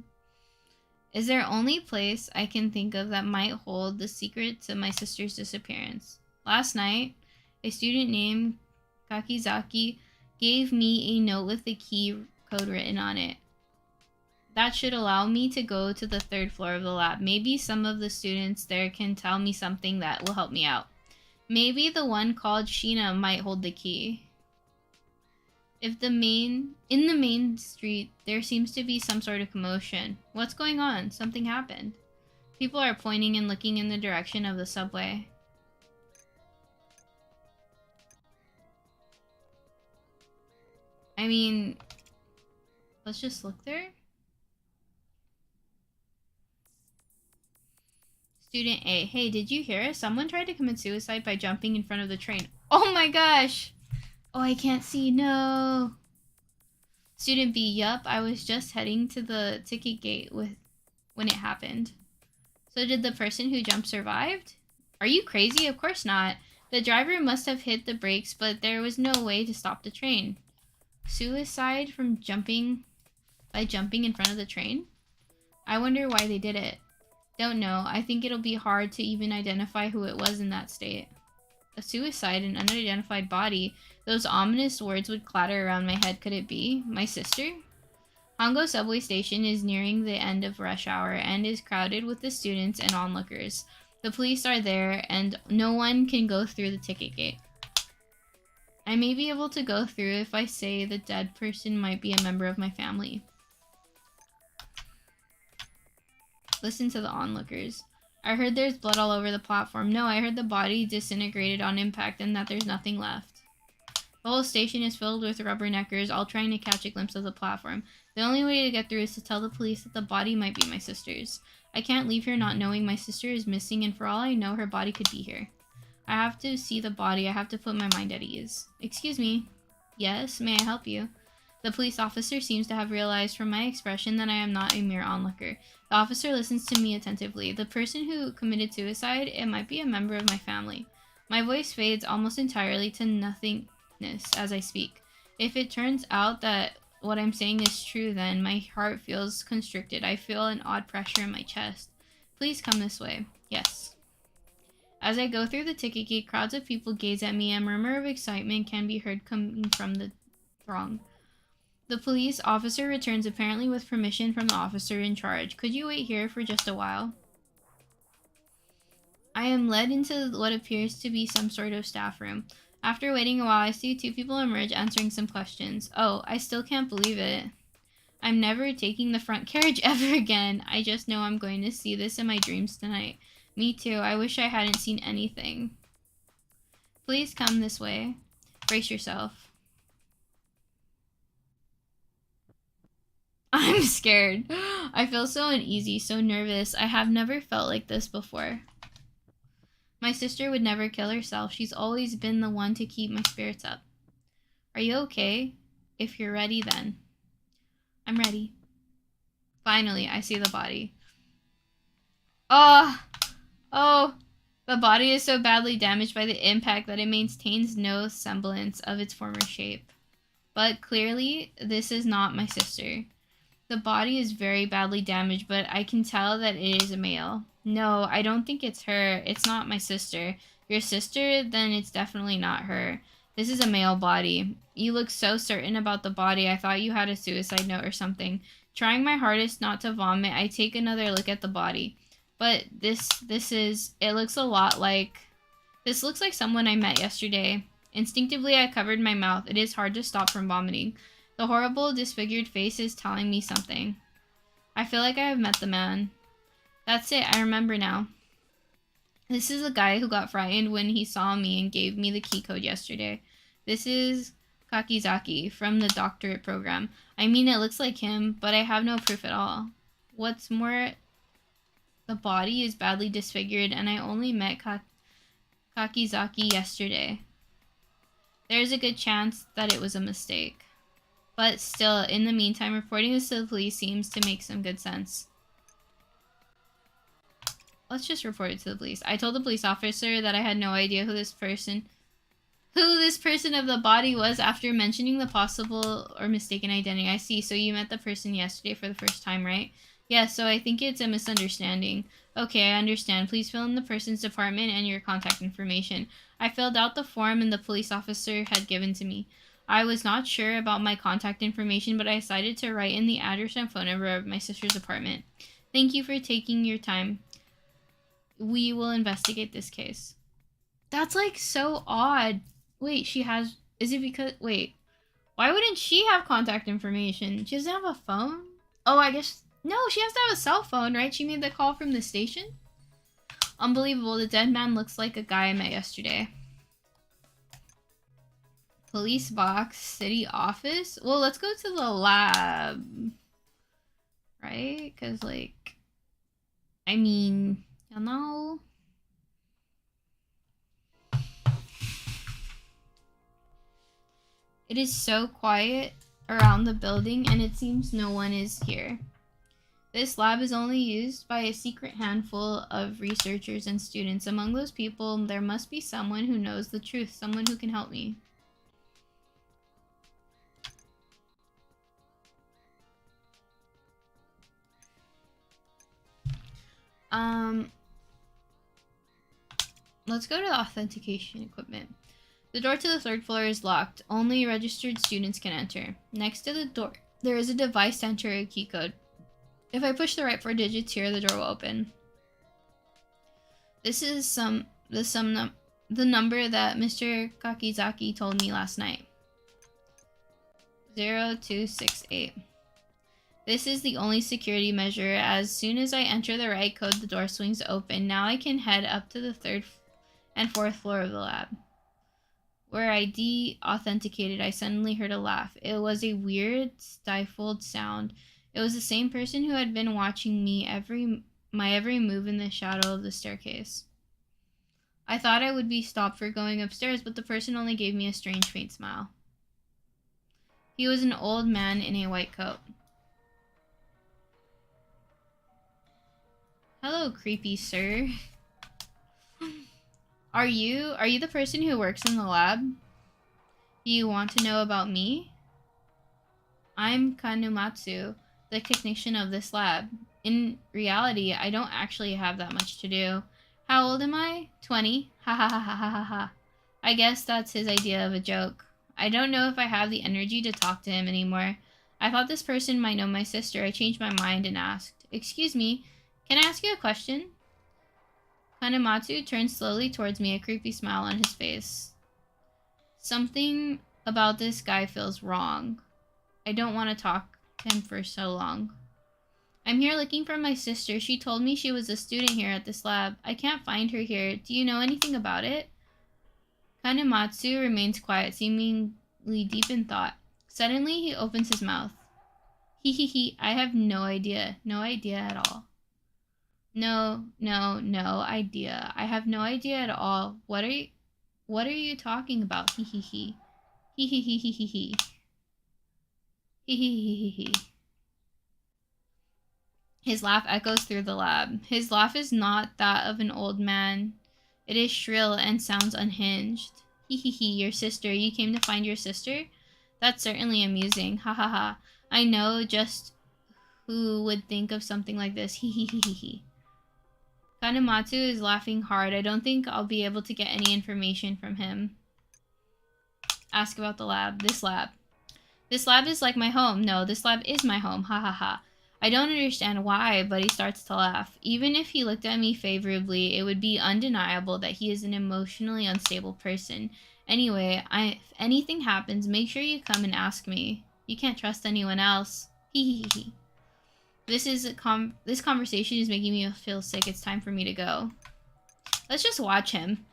Is there only place I can think of that might hold the secret to my sister's disappearance? Last night, a student named Kakizaki gave me a note with the key code written on it. That should allow me to go to the 3rd floor of the lab. Maybe some of the students there can tell me something that will help me out. Maybe the one called Sheena might hold the key. In the main street, there seems to be some sort of commotion. What's going on? Something happened. People are pointing and looking in the direction of the subway. I mean, let's just look there. Student A. Hey, did you hear us? Someone tried to commit suicide by jumping in front of the train. Oh my gosh! Oh, I can't see. No. Student B. Yup, I was just heading to the ticket gate when it happened. So did the person who jumped survived? Are you crazy? Of course not. The driver must have hit the brakes, but there was no way to stop the train. Suicide from jumping in front of the train? I wonder why they did it. Don't know. I think it'll be hard to even identify who it was in that state. A suicide, an unidentified body. Those ominous words would clatter around my head. Could it be my sister? Hongo subway station is nearing the end of rush hour and is crowded with the students and onlookers. The police are there and no one can go through the ticket gate. I may be able to go through if I say the dead person might be a member of my family. Listen to the onlookers. I heard there's blood all over the platform. No, I heard the body disintegrated on impact and that there's nothing left. The whole station is filled with rubberneckers, all trying to catch a glimpse of the platform. The only way to get through is to tell the police that the body might be my sister's. I can't leave here not knowing my sister is missing, and for all I know, her body could be here. I have to see the body. I have to put my mind at ease. Excuse me. Yes, may I help you? The police officer seems to have realized from my expression that I am not a mere onlooker. The officer listens to me attentively. The person who committed suicide, it might be a member of my family. My voice fades almost entirely to nothingness as I speak. If it turns out that what I'm saying is true, then my heart feels constricted. I feel an odd pressure in my chest. Please come this way. Yes. As I go through the ticket gate, crowds of people gaze at me. A murmur of excitement can be heard coming from the throng. The police officer returns, apparently with permission from the officer in charge. Could you wait here for just a while? I am led into what appears to be some sort of staff room. After waiting a while, I see two people emerge answering some questions. Oh, I still can't believe it. I'm never taking the front carriage ever again. I just know I'm going to see this in my dreams tonight. Me too. I wish I hadn't seen anything. Please come this way. Brace yourself. I'm scared. I feel so uneasy, so nervous. I have never felt like this before. My sister would never kill herself. She's always been the one to keep my spirits up. Are you okay? If you're ready, then. I'm ready. Finally, I see the body. Oh, the body is so badly damaged by the impact that it maintains no semblance of its former shape. But clearly, this is not my sister. The body is very badly damaged, but I can tell that it is a male. No, I don't think it's her. It's not my sister. Your sister? Then it's definitely not her. This is a male body. You look so certain about the body. I thought you had a suicide note or something. Trying my hardest not to vomit, I take another look at the body. But this looks a lot like... This looks like someone I met yesterday. Instinctively, I covered my mouth. It is hard to stop from vomiting. The horrible, disfigured face is telling me something. I feel like I have met the man. That's it, I remember now. This is the guy who got frightened when he saw me and gave me the key code yesterday. This is Kakizaki from the doctorate program. I mean, it looks like him, but I have no proof at all. What's more, the body is badly disfigured, and I only met Kakizaki yesterday. There's a good chance that it was a mistake. But still, in the meantime, reporting this to the police seems to make some good sense. Let's just report it to the police. I told the police officer that I had no idea who this person of the body was after mentioning the possible or mistaken identity. I see, so you met the person yesterday for the first time, right? Yeah, so I think it's a misunderstanding. Okay, I understand. Please fill in the person's department and your contact information. I filled out the form and the police officer had given to me. I was not sure about my contact information, but I decided to write in the address and phone number of my sister's apartment. Thank you for taking your time. We will investigate this case. That's like so odd. Wait, is it because, wait, why wouldn't she have contact information? She doesn't have a phone? Oh, I guess, no, she has to have a cell phone, right? She made the call from the station? Unbelievable, the dead man looks like a guy I met yesterday. Police box, city office. Well, let's go to the lab. Right? Because, like, I mean, you know. It is so quiet around the building, and it seems no one is here. This lab is only used by a secret handful of researchers and students. Among those people, there must be someone who knows the truth, someone who can help me. Let's go to the authentication equipment. The door to the third floor is locked. Only registered students can enter. Next to the door, there is a device to enter a key code. If I push the right 4 digits here, the door will open. This is the number that Mr. Kakizaki told me last night. 0268. This is the only security measure. As soon as I enter the right code, the door swings open. Now I can head up to the 3rd and 4th floor of the lab. were I de-authenticated, I suddenly heard a laugh. It was a weird, stifled sound. It was the same person who had been watching my every move in the shadow of the staircase. I thought I would be stopped for going upstairs, but the person only gave me a strange, faint smile. He was an old man in a white coat. Hello, creepy sir. Are you the person who works in the lab? Do you want to know about me? I'm Kanumatsu, the technician of this lab. In reality, I don't actually have that much to do. How old am I? 20? Ha ha ha ha ha ha ha. I guess that's his idea of a joke. I don't know if I have the energy to talk to him anymore. I thought this person might know my sister. I changed my mind and asked, "Excuse me, can I ask you a question?" Kanematsu turned slowly towards me, a creepy smile on his face. Something about this guy feels wrong. I don't want to talk to him for so long. I'm here looking for my sister. She told me she was a student here at this lab. I can't find her here. Do you know anything about it? Kanematsu remains quiet, seemingly deep in thought. Suddenly, he opens his mouth. He, I have no idea. No idea at all. No idea. I have no idea at all. What are you talking about? He. He. His laugh echoes through the lab. His laugh is not that of an old man. It is shrill and sounds unhinged. Your sister. You came to find your sister? That's certainly amusing. Ha ha ha. I know just who would think of something like this. Kanematsu is laughing hard. I don't think I'll be able to get any information from him. Ask about the lab. This lab. This lab is like my home. No, this lab is my home. Ha ha ha. I don't understand why, but he starts to laugh. Even if he looked at me favorably, it would be undeniable that he is an emotionally unstable person. Anyway, if anything happens, make sure you come and ask me. You can't trust anyone else. This conversation is making me feel sick. It's time for me to go. Let's just watch him.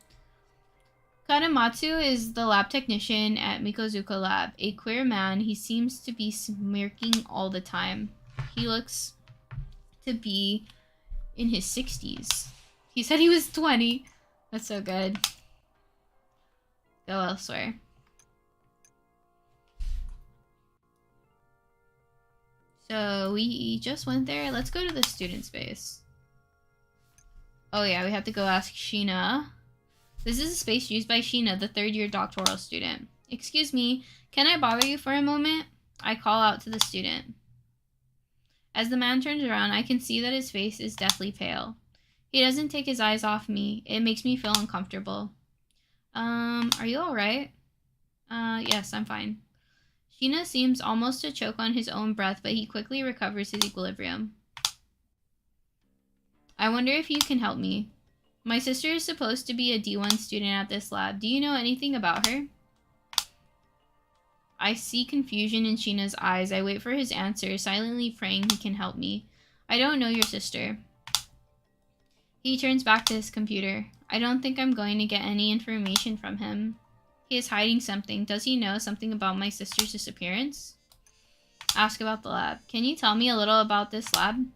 Kanematsu is the lab technician at Mikozuka Lab. A queer man, he seems to be smirking all the time. He looks to be in his 60s. He said he was 20. That's so good. Go elsewhere. So we just went there. Let's go to the student space. Oh yeah, we have to go ask Sheena. This is a space used by Sheena, the third-year doctoral student. Excuse me, can I bother you for a moment? I call out to the student. As the man turns around, I can see that his face is deathly pale. He doesn't take his eyes off me. It makes me feel uncomfortable. Are you alright? Yes, I'm fine. Sheena seems almost to choke on his own breath, but he quickly recovers his equilibrium. I wonder if you can help me. My sister is supposed to be a D1 student at this lab. Do you know anything about her? I see confusion in Sheena's eyes. I wait for his answer, silently praying he can help me. I don't know your sister. He turns back to his computer. I don't think I'm going to get any information from him. He is hiding something. Does he know something about my sister's disappearance? Ask about the lab. Can you tell me a little about this lab?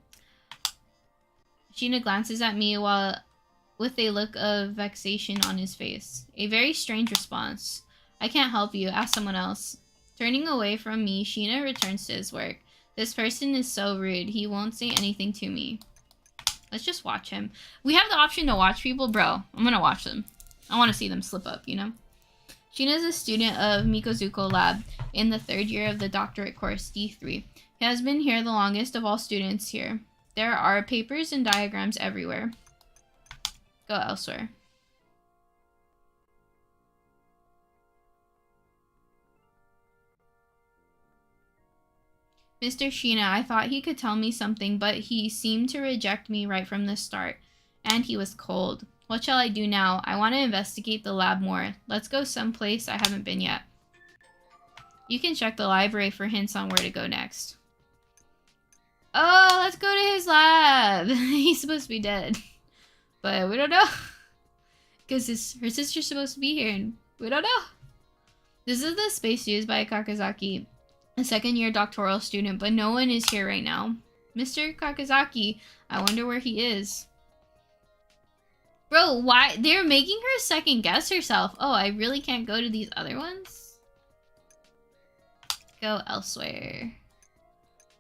Sheena glances at me with a look of vexation on his face. A very strange response. I can't help you. Ask someone else. Turning away from me, Sheena returns to his work. This person is so rude. He won't say anything to me. Let's just watch him. We have the option to watch people, bro. I'm gonna watch them. I want to see them slip up, you know? Sheena is a student of Mikozuka Lab in the third year of the doctorate course, D3. He has been here the longest of all students here. There are papers and diagrams everywhere. Go elsewhere. Mr. Sheena, I thought he could tell me something, but he seemed to reject me right from the start. And he was cold. What shall I do now? I want to investigate the lab more. Let's go someplace I haven't been yet. You can check the library for hints on where to go next. Oh, let's go to his lab. He's supposed to be dead. But we don't know. Because her sister's supposed to be here and we don't know. This is the space used by Kakazaki, a second-year doctoral student, but no one is here right now. Mr. Kakazaki, I wonder where he is. Bro, why? They're making her second guess herself. Oh, I really can't go to these other ones? Go elsewhere.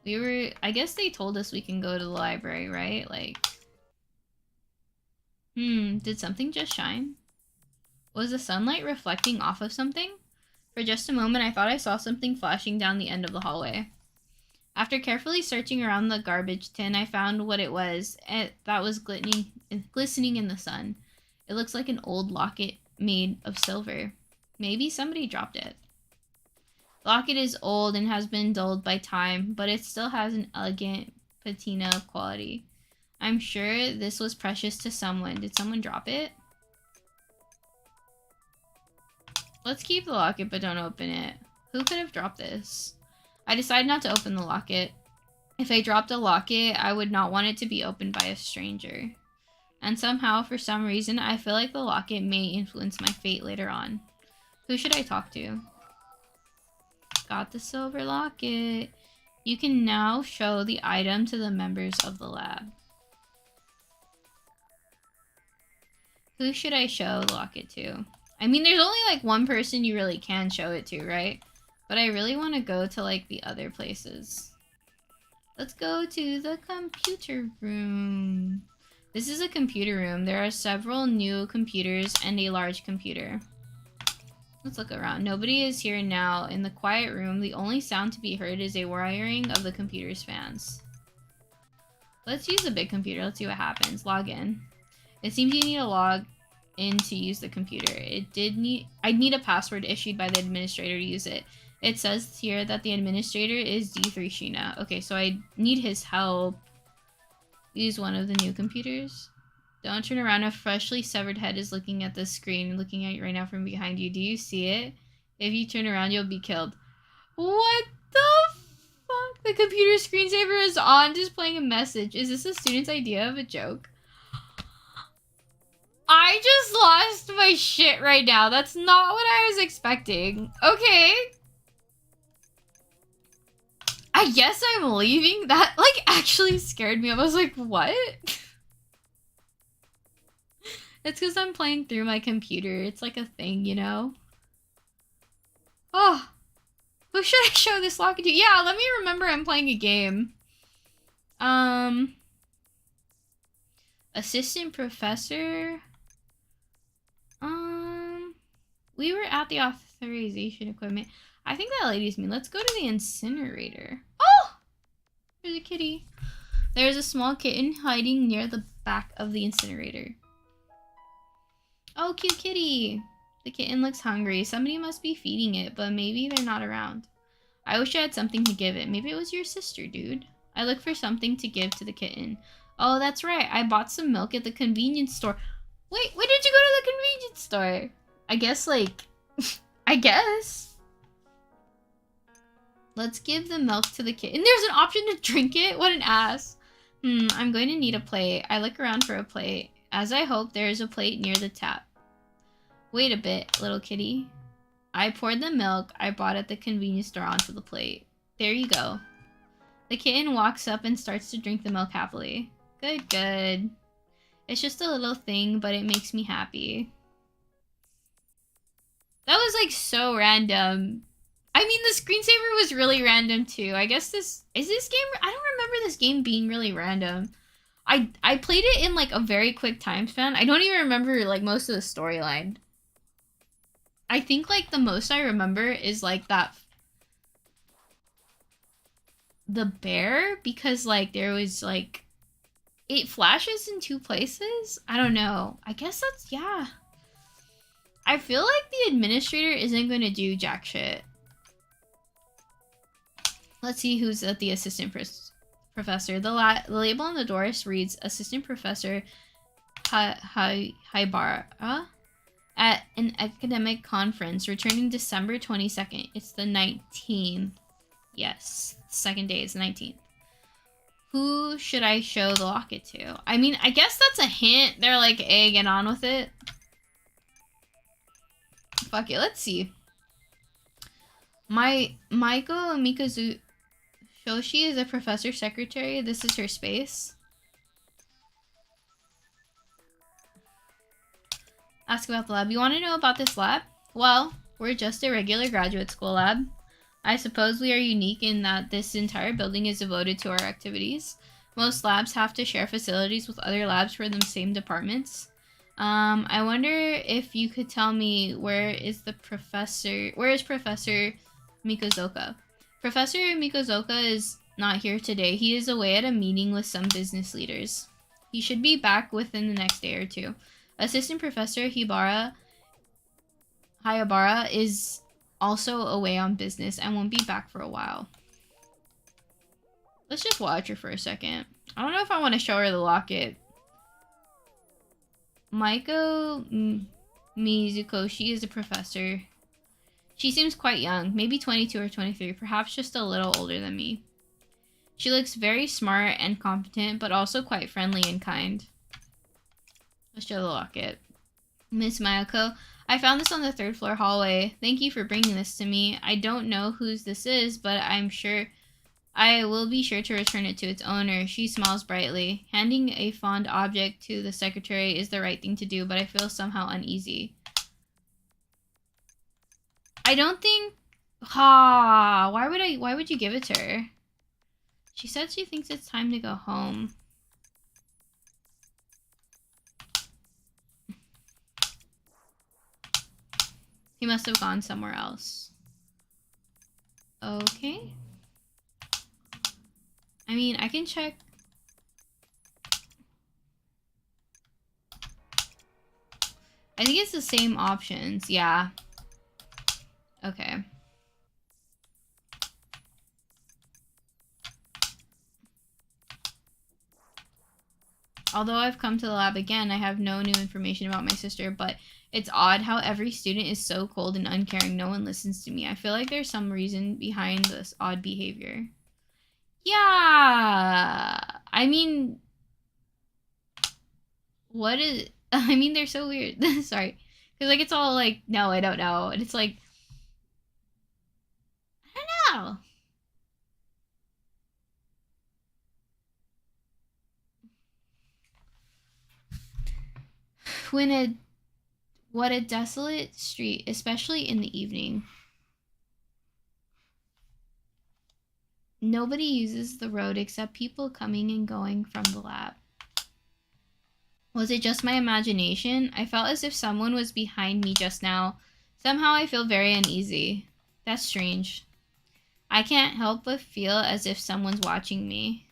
I guess they told us we can go to the library, right? Like, did something just shine? Was the sunlight reflecting off of something? For just a moment, I thought I saw something flashing down the end of the hallway. After carefully searching around the garbage tin, I found what it was. That was glistening in the sun. It looks like an old locket made of silver. Maybe somebody dropped it. The locket is old and has been dulled by time, but it still has an elegant patina quality. I'm sure this was precious to someone. Did someone drop it? Let's keep the locket, but don't open it. Who could have dropped this? I decided not to open the locket. If I dropped a locket, I would not want it to be opened by a stranger. And somehow, for some reason, I feel like the locket may influence my fate later on. Who should I talk to? Got the silver locket. You can now show the item to the members of the lab. Who should I show the locket to? I mean, there's only like one person you really can show it to, right? But I really want to go to like the other places. Let's go to the computer room. This is a computer room. There are several new computers and a large computer. Let's look around. Nobody is here now. In the quiet room, the only sound to be heard is a whirring of the computer's fans. Let's use the big computer. Let's see what happens. Log in. It seems you need to log in to use the computer. I'd need a password issued by the administrator to use it. It says here that the administrator is D3 Sheena. Okay, so I need his help. Use one of the new computers. Don't turn around. A freshly severed head is looking at the screen, looking at you right now from behind you. Do you see it? If you turn around, you'll be killed. What the fuck? The computer screensaver is on, displaying a message. Is this a student's idea of a joke? I just lost my shit right now. That's not what I was expecting. Okay. I guess I'm leaving. That, like, actually scared me. I was like, what? It's because I'm playing through my computer. It's like a thing, you know? Oh. Who should I show this locket to? Yeah, let me remember I'm playing a game. Assistant professor. We were at the authorization equipment. I think that lady's me. Let's go to the incinerator. Oh! There's a kitty. There's a small kitten hiding near the back of the incinerator. Oh, cute kitty. The kitten looks hungry. Somebody must be feeding it, but maybe they're not around. I wish I had something to give it. Maybe it was your sister, dude. I look for something to give to the kitten. Oh, that's right. I bought some milk at the convenience store. Wait, when did you go to the convenience store? I guess, like, I guess. Let's give the milk to the kitten. There's an option to drink it? What an ass. I'm going to need a plate. I look around for a plate. As I hope, there is a plate near the tap. Wait a bit, little kitty. I poured the milk I bought at the convenience store onto the plate. There you go. The kitten walks up and starts to drink the milk happily. Good, good. It's just a little thing, but it makes me happy. That was like so random. I mean, the screensaver was really random too. I guess this game, I don't remember this game being really random. I played it in like a very quick time span. I don't even remember like most of the storyline. I think like the most I remember is like that the bear, because like there was like it flashes in two places. I don't know. I guess that's, yeah. I feel like the administrator isn't going to do jack shit. Let's see who's at the assistant professor. The label on the door reads Assistant Professor Haibara at an academic conference returning December 22nd. It's the 19th. Yes, second day is the 19th. Who should I show the locket to? I mean, I guess that's a hint. They're like, hey, get on with it. Fuck it, let's see. Maiko Mikazu Shoshi is a professor secretary. This is her space. Ask about the lab. You want to know about this lab? Well, we're just a regular graduate school lab. I suppose we are unique in that this entire building is devoted to our activities. Most labs have to share facilities with other labs for the same departments. I wonder if you could tell me where is Professor Mikozoka? Professor Mikozoka is not here today. He is away at a meeting with some business leaders. He should be back within the next day or two. Assistant Professor Hayabara is also away on business and won't be back for a while. Let's just watch her for a second. I don't know if I want to show her the locket. Maiko Mizukoshi is a professor. She seems quite young, maybe 22 or 23, perhaps just a little older than me. She looks very smart and competent, but also quite friendly and kind. Let's show the locket. Miss Mayako, I found this on the third floor hallway. Thank you for bringing this to me. I don't know whose this is, but I will be sure to return it to its owner. She smiles brightly. Handing a fond object to the secretary is the right thing to do, but I feel somehow uneasy. I don't think... Why would you give it to her? She said she thinks it's time to go home. He must have gone somewhere else. Okay. I mean, I can check. I think it's the same options. Yeah. Okay. Although I've come to the lab again, I have no new information about my sister, but it's odd how every student is so cold and uncaring. No one listens to me. I feel like there's some reason behind this odd behavior. Yeah. I mean, what is... I mean, they're so weird. Sorry. Because, like, it's all like, no, I don't know. And it's like, I don't know. What a desolate street, especially in the evening. Nobody uses the road except people coming and going from the lab. Was it just my imagination? I felt as if someone was behind me just now. Somehow I feel very uneasy. That's strange. I can't help but feel as if someone's watching me.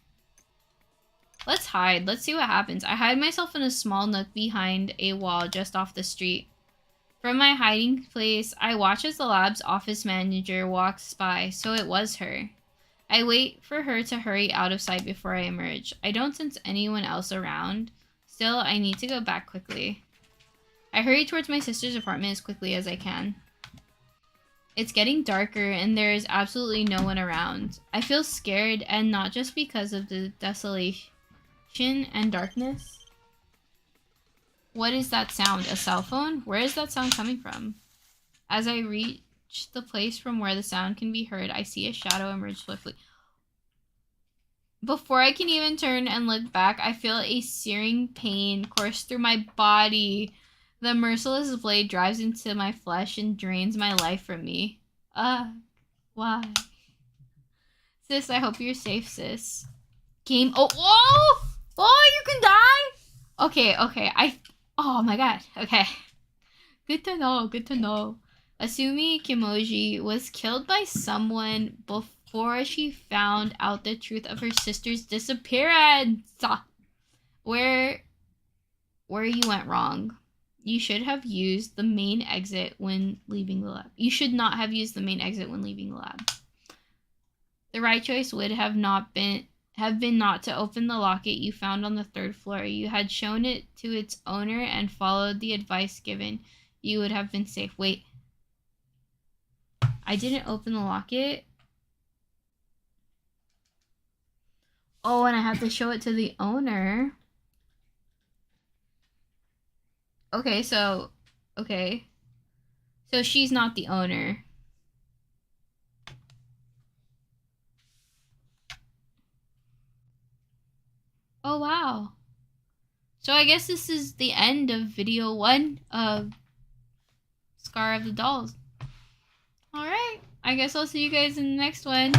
Let's hide. Let's see what happens. I hide myself in a small nook behind a wall just off the street. From my hiding place, I watch as the lab's office manager walks by, so it was her. I wait for her to hurry out of sight before I emerge. I don't sense anyone else around. Still, I need to go back quickly. I hurry towards my sister's apartment as quickly as I can. It's getting darker and there is absolutely no one around. I feel scared, and not just because of the desolation and darkness. What is that sound? A cell phone? Where is that sound coming from? As I reach the place from where the sound can be heard, I see a shadow emerge swiftly. Before I can even turn and look back, I feel a searing pain course through my body. The merciless blade drives into my flesh and drains my life from me. Why? Sis, I hope you're safe, sis. Game. Oh, whoa! Oh, you can die? Okay. Oh my god. Okay. Good to know. Asumi Kimoji was killed by someone before she found out the truth of her sister's disappearance. Where you went wrong. You should have used the main exit when leaving the lab. You should not have used the main exit when leaving the lab. The right choice would have been not to open the locket you found on the third floor. You had shown it to its owner and followed the advice given. You would have been safe. Wait. I didn't open the locket. Oh, and I have to show it to the owner. Okay, so... Okay. So she's not the owner. Oh, wow. So I guess this is the end of video 1 of Scar of the Dolls. Alright. I guess I'll see you guys in the next one.